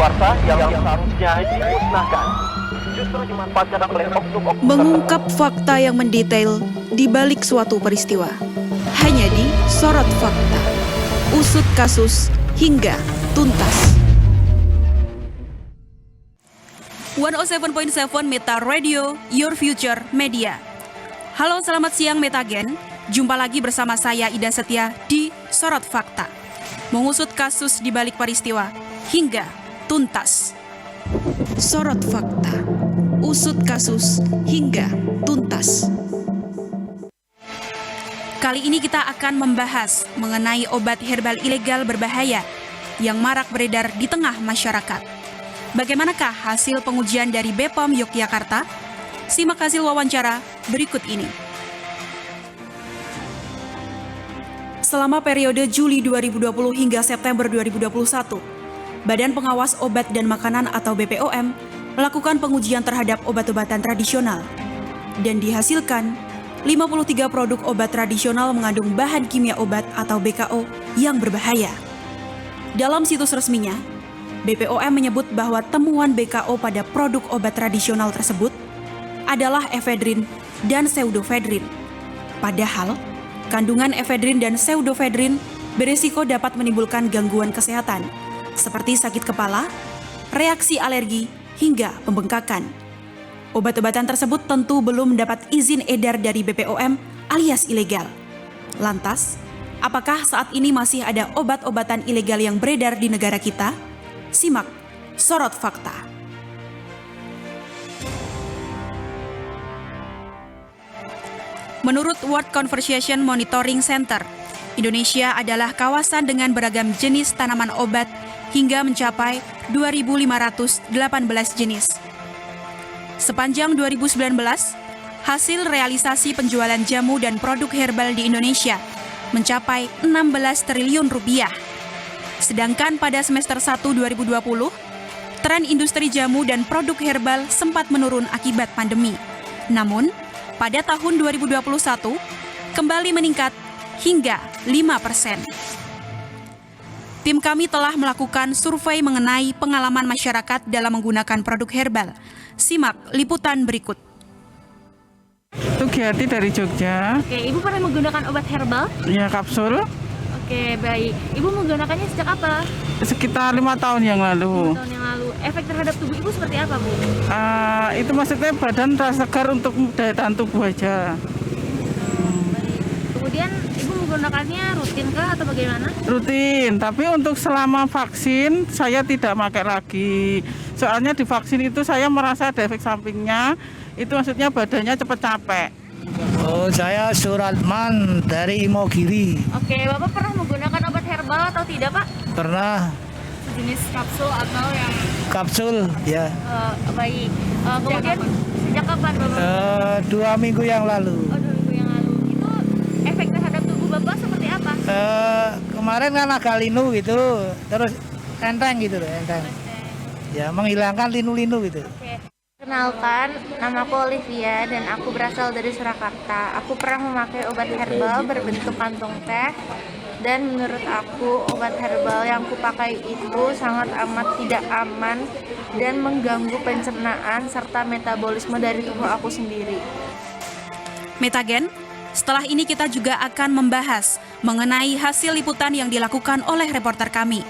kadaluarsa yang seharusnya dimusnahkan justru dimanfaatkan oleh oknum-oknum Mengungkap fakta yang mendetail di balik suatu peristiwa. Hanya di Sorot Fakta. Usut kasus hingga tuntas. 107.7 Meta Radio, Your Future Media. Halo, selamat siang Metagen. Jumpa lagi bersama saya Ida Setia di Sorot Fakta. Mengusut kasus di balik peristiwa hingga tuntas. Sorot Fakta. Usut kasus hingga tuntas. Kali ini kita akan membahas mengenai obat herbal ilegal berbahaya yang marak beredar di tengah masyarakat. Bagaimanakah hasil pengujian dari BPOM Yogyakarta? Simak hasil wawancara berikut ini. Selama periode Juli 2020 hingga September 2021, Badan Pengawas Obat dan Makanan atau BPOM melakukan pengujian terhadap obat-obatan tradisional dan dihasilkan 53 produk obat tradisional mengandung bahan kimia obat atau BKO yang berbahaya. Dalam situs resminya, BPOM menyebut bahwa temuan BKO pada produk obat tradisional tersebut adalah efedrin dan pseudofedrin. Padahal, kandungan efedrin dan pseudofedrin berisiko dapat menimbulkan gangguan kesehatan, seperti sakit kepala, reaksi alergi, hingga pembengkakan. Obat-obatan tersebut tentu belum mendapat izin edar dari BPOM alias ilegal. Lantas, apakah saat ini masih ada obat-obatan ilegal yang beredar di negara kita? Simak Sorot Fakta. Menurut World Conversation Monitoring Center, Indonesia adalah kawasan dengan beragam jenis tanaman obat hingga mencapai 2.518 jenis. Sepanjang 2019, hasil realisasi penjualan jamu dan produk herbal di Indonesia mencapai 16 triliun rupiah. Sedangkan pada semester 1 2020, tren industri jamu dan produk herbal sempat menurun akibat pandemi. Namun, pada tahun 2021, kembali meningkat hingga 5%. Tim kami telah melakukan survei mengenai pengalaman masyarakat dalam menggunakan produk herbal. Simak liputan berikut. Tugiati dari Jogja. Oke, Ibu pernah menggunakan obat herbal? Ya, kapsul. Oke, baik. Ibu menggunakannya sejak apa? Sekitar 5 tahun yang 5 lalu. tahun yang lalu. Efek terhadap tubuh Ibu seperti apa, Bu? Itu maksudnya badan terasa segar untuk daya tahan tubuh aja. Baik. Kemudian Ibu menggunakannya rutin kah atau bagaimana? Rutin, tapi untuk selama vaksin saya tidak pakai lagi. Soalnya di vaksin itu saya merasa ada efek sampingnya. Itu maksudnya badannya cepat capek. Oh, saya Suratman dari Imogiri. Oke, Bapak pernah menggunakan obat herbal atau tidak, Pak? Pernah Jenis kapsul atau yang kapsul, ya. baik. Kemudian sejak kapan, Bapak? 2 minggu yang lalu. Oh, 2 minggu yang lalu. Itu efek terhadap tubuh Bapak seperti apa? Kemarin kan agak linu gitu, terus enteng gitu loh, enteng. Ya, menghilangkan linu-linu gitu. Oke. Kenalkan, namaku Olivia dan aku berasal dari Surakarta. Aku pernah memakai obat herbal berbentuk kantung teh dan menurut aku obat herbal yang kupakai itu sangat amat tidak aman dan mengganggu pencernaan serta metabolisme dari tubuh aku sendiri. Metagen, setelah ini kita juga akan membahas mengenai hasil liputan yang dilakukan oleh reporter kami.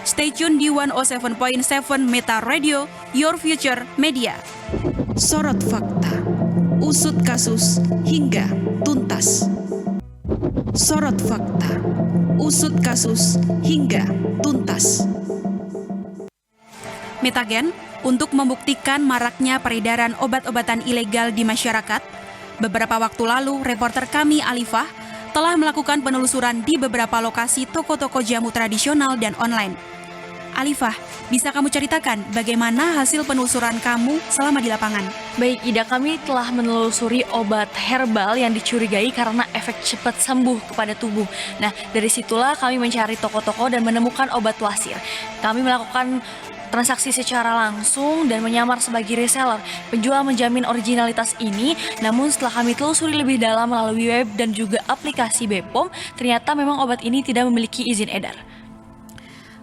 Stay tune di 107.7 Meta Radio, Your Future Media. Sorot Fakta. Usut kasus hingga tuntas. Sorot Fakta. Usut kasus hingga tuntas. Metagen, untuk membuktikan maraknya peredaran obat-obatan ilegal di masyarakat, beberapa waktu lalu reporter kami Alifah telah melakukan penelusuran di beberapa lokasi toko-toko jamu tradisional dan online. Alifah, bisa kamu ceritakan bagaimana hasil penelusuran kamu selama di lapangan? Baik, Ida, kami telah menelusuri obat herbal yang dicurigai karena efek cepat sembuh kepada tubuh. Nah, dari situlah kami mencari toko-toko dan menemukan obat wasir. Kami melakukan transaksi secara langsung dan menyamar sebagai reseller. Penjual menjamin originalitas ini, namun setelah kami telusuri lebih dalam melalui web dan juga aplikasi BPOM, ternyata memang obat ini tidak memiliki izin edar.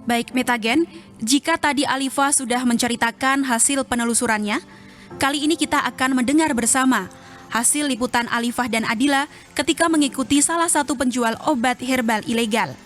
Baik Metagen, jika tadi Alifa sudah menceritakan hasil penelusurannya, kali ini kita akan mendengar bersama hasil liputan Alifah dan Adila ketika mengikuti salah satu penjual obat herbal ilegal.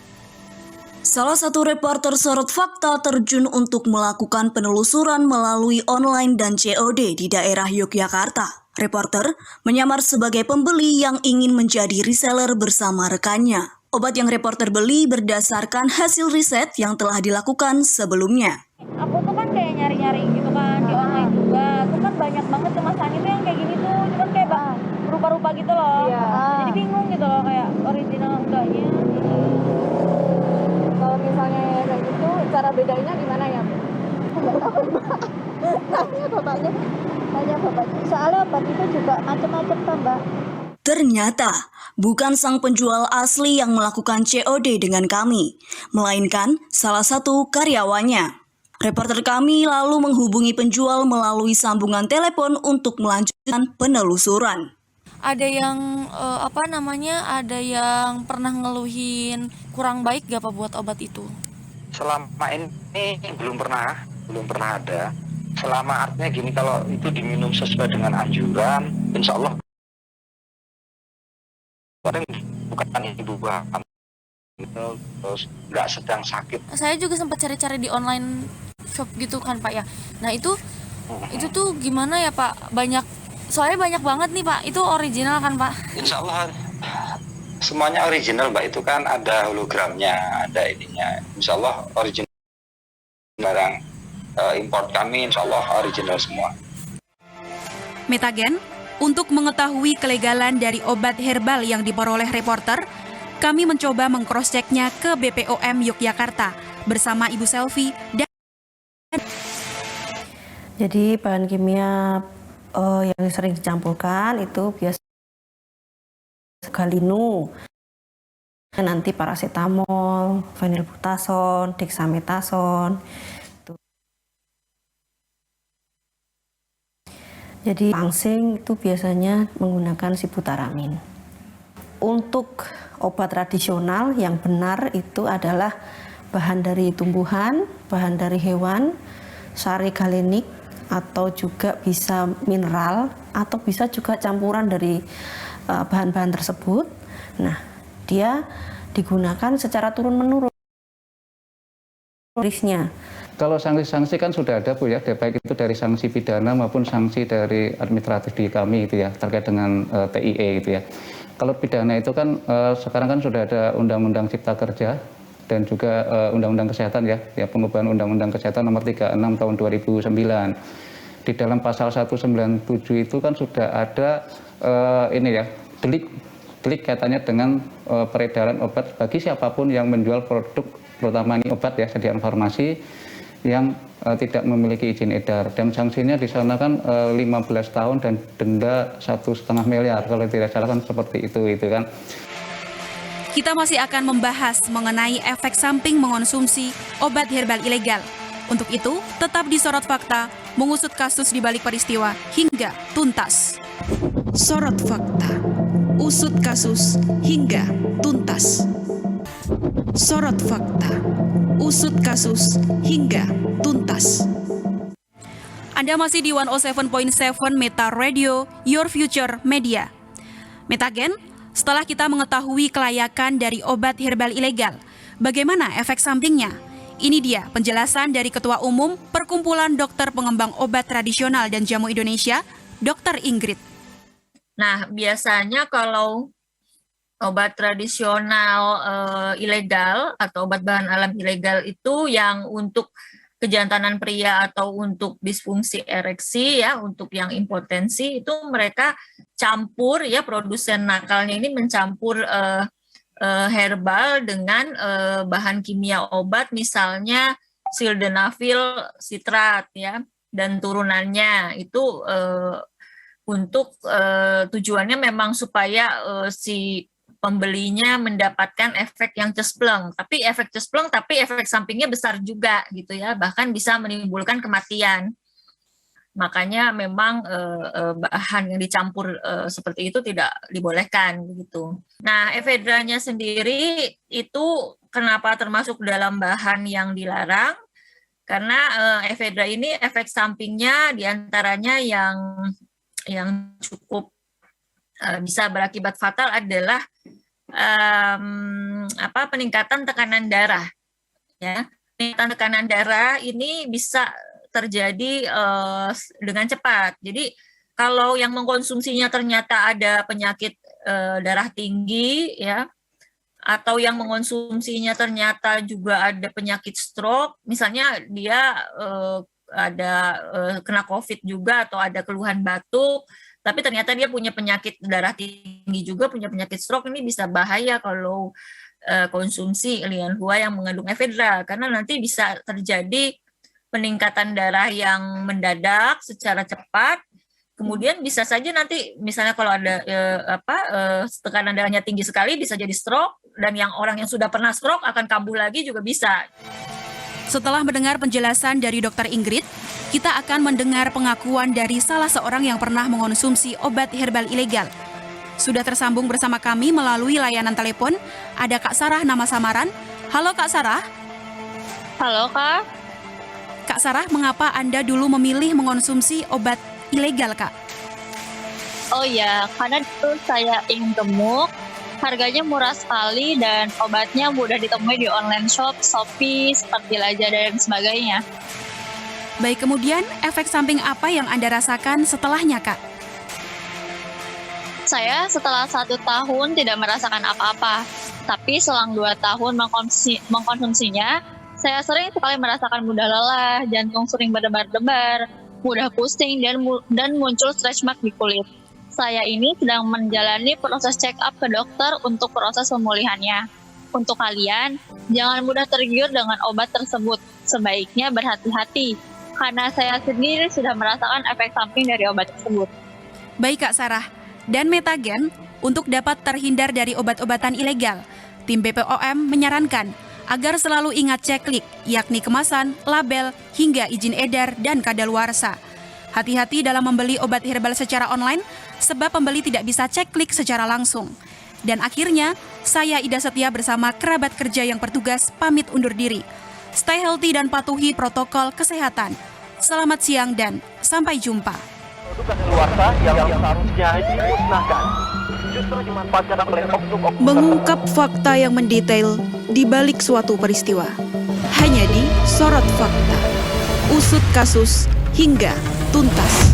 Salah satu reporter Sorot Fakta terjun untuk melakukan penelusuran melalui online dan COD di daerah Yogyakarta. Reporter menyamar sebagai pembeli yang ingin menjadi reseller bersama rekannya. Obat yang reporter beli berdasarkan hasil riset yang telah dilakukan sebelumnya. Aku tuh kan kayak nyari-nyari gitu kan di online juga. Tuh kan banyak banget kemasan itu yang kayak gini tuh, cuman kayak rupa-rupa gitu loh. Jadi bingung gitu loh kayak original enggaknya. Kalau misalnya kayak gitu, cara bedainnya gimana ya, Bu? Enggak tahu, Mbak. Tanya bapaknya. Soalnya obat itu juga macam-macam, Mbak. Ternyata bukan sang penjual asli yang melakukan COD dengan kami, melainkan salah satu karyawannya. Reporter kami lalu menghubungi penjual melalui sambungan telepon untuk melanjutkan penelusuran. Ada yang ada yang pernah ngeluhin kurang baik gak Pak buat obat itu? Selama ini belum pernah ada. Selama artinya gini, kalau itu diminum sesuai dengan anjuran, insya Allah bukan ibu hamil terus nggak sedang sakit. Saya juga sempat cari-cari di online shop gitu kan Pak ya. Nah itu tuh gimana ya Pak? Soalnya banyak banget nih Pak. Itu original kan Pak? Insya Allah semuanya original Mbak, itu kan ada hologramnya, ada ininya. Insya Allah original. Barang import kami insya Allah original semua. Metagen, untuk mengetahui kelegalan dari obat herbal yang diperoleh reporter, kami mencoba meng-cross-checknya ke BPOM Yogyakarta bersama Ibu Selvi dan... Jadi bahan kimia yang sering dicampurkan itu biasa galinu, nanti paracetamol, phenylbutazon, dexamethasone. Jadi pangsing itu biasanya menggunakan sibutaramin. Untuk obat tradisional yang benar itu adalah bahan dari tumbuhan, bahan dari hewan, sari galenik, atau juga bisa mineral, atau bisa juga campuran dari bahan-bahan tersebut. Nah, dia digunakan secara turun-menurun. Risknya. Kalau sanksi-sanksi kan sudah ada Bu ya, baik itu dari sanksi pidana maupun sanksi dari administratif di kami itu ya, terkait dengan TIE itu ya. Kalau pidana itu kan sekarang kan sudah ada Undang-Undang Cipta Kerja dan juga Undang-Undang Kesehatan ya, pengubahan Undang-Undang Kesehatan nomor 36 tahun 2009. Di dalam pasal 197 itu kan sudah ada delik kaitannya dengan peredaran obat bagi siapapun yang menjual produk, terutama ini obat ya, sediaan farmasi yang tidak memiliki izin edar, dan sanksinya di sana kan 15 tahun dan denda 1,5 miliar kalau tidak salah kan seperti itu kan. Kita masih akan membahas mengenai efek samping mengonsumsi obat herbal ilegal. Untuk itu, tetap di Sorot Fakta, mengusut kasus di balik peristiwa hingga tuntas. Sorot Fakta, usut kasus hingga tuntas. Sorot Fakta, usut kasus hingga tuntas. Anda masih di 107.7 Meta Radio, Your Future Media. Metagen, setelah kita mengetahui kelayakan dari obat herbal ilegal, bagaimana efek sampingnya? Ini dia penjelasan dari Ketua Umum Perkumpulan Dokter Pengembang Obat Tradisional dan Jamu Indonesia, Dr. Ingrid. Nah, biasanya kalau obat tradisional ilegal atau obat bahan alam ilegal itu yang untuk kejantanan pria atau untuk disfungsi ereksi ya, untuk yang impotensi itu mereka campur ya, produsen nakalnya ini mencampur herbal dengan bahan kimia obat, misalnya sildenafil sitrat ya, dan turunannya itu untuk tujuannya memang supaya si pembelinya mendapatkan efek yang cespleng, tapi efek sampingnya besar juga gitu ya, bahkan bisa menimbulkan kematian. Makanya memang bahan yang dicampur seperti itu tidak dibolehkan begitu. Nah, efedranya sendiri itu kenapa termasuk dalam bahan yang dilarang? Karena efedra ini efek sampingnya diantaranya yang cukup bisa berakibat fatal adalah peningkatan tekanan darah. Ya, peningkatan tekanan darah ini bisa terjadi dengan cepat. Jadi kalau yang mengkonsumsinya ternyata ada penyakit darah tinggi, ya, atau yang mengkonsumsinya ternyata juga ada penyakit stroke, misalnya dia ada kena COVID juga atau ada keluhan batuk, tapi ternyata dia punya penyakit darah tinggi juga, punya penyakit stroke, ini bisa bahaya kalau konsumsi lianhua yang mengandung efedra, karena nanti bisa terjadi peningkatan darah yang mendadak secara cepat, kemudian bisa saja nanti misalnya kalau ada tekanan darahnya tinggi sekali bisa jadi stroke, dan yang orang yang sudah pernah stroke akan kambuh lagi juga bisa. Setelah mendengar penjelasan dari Dr. Ingrid, kita akan mendengar pengakuan dari salah seorang yang pernah mengonsumsi obat herbal ilegal. Sudah tersambung bersama kami melalui layanan telepon, ada Kak Sarah nama samaran. Halo Kak Sarah. Halo Kak. Kak Sarah, mengapa Anda dulu memilih mengonsumsi obat ilegal, Kak? Oh ya, karena itu saya ingin gemuk, harganya murah sekali dan obatnya mudah ditemui di online shop, Shopee, seperti Lazada dan sebagainya. Baik, kemudian efek samping apa yang Anda rasakan setelahnya, Kak? Saya setelah 1 tahun tidak merasakan apa-apa, tapi selang 2 tahun mengkonsumsinya, saya sering sekali merasakan mudah lelah, jantung sering berdebar-debar, mudah pusing, dan muncul stretch mark di kulit. Saya ini sedang menjalani proses check up ke dokter untuk proses pemulihannya. Untuk kalian, jangan mudah tergiur dengan obat tersebut. Sebaiknya berhati-hati, karena saya sendiri sudah merasakan efek samping dari obat tersebut. Baik Kak Sarah, dan Metagen untuk dapat terhindar dari obat-obatan ilegal, tim BPOM menyarankan agar selalu ingat ceklik, yakni kemasan, label, hingga izin edar dan kadaluarsa. Hati-hati dalam membeli obat herbal secara online, sebab pembeli tidak bisa ceklik secara langsung. Dan akhirnya, saya Ida Setia bersama kerabat kerja yang bertugas pamit undur diri. Stay healthy dan patuhi protokol kesehatan. Selamat siang dan sampai jumpa. Produk kadaluarsa yang seharusnya dimusnahkan justru dimanfaatkan oleh oknum-oknum Mengungkap fakta yang mendetail di balik suatu peristiwa. Hanya di Sorot Fakta. Usut kasus hingga tuntas.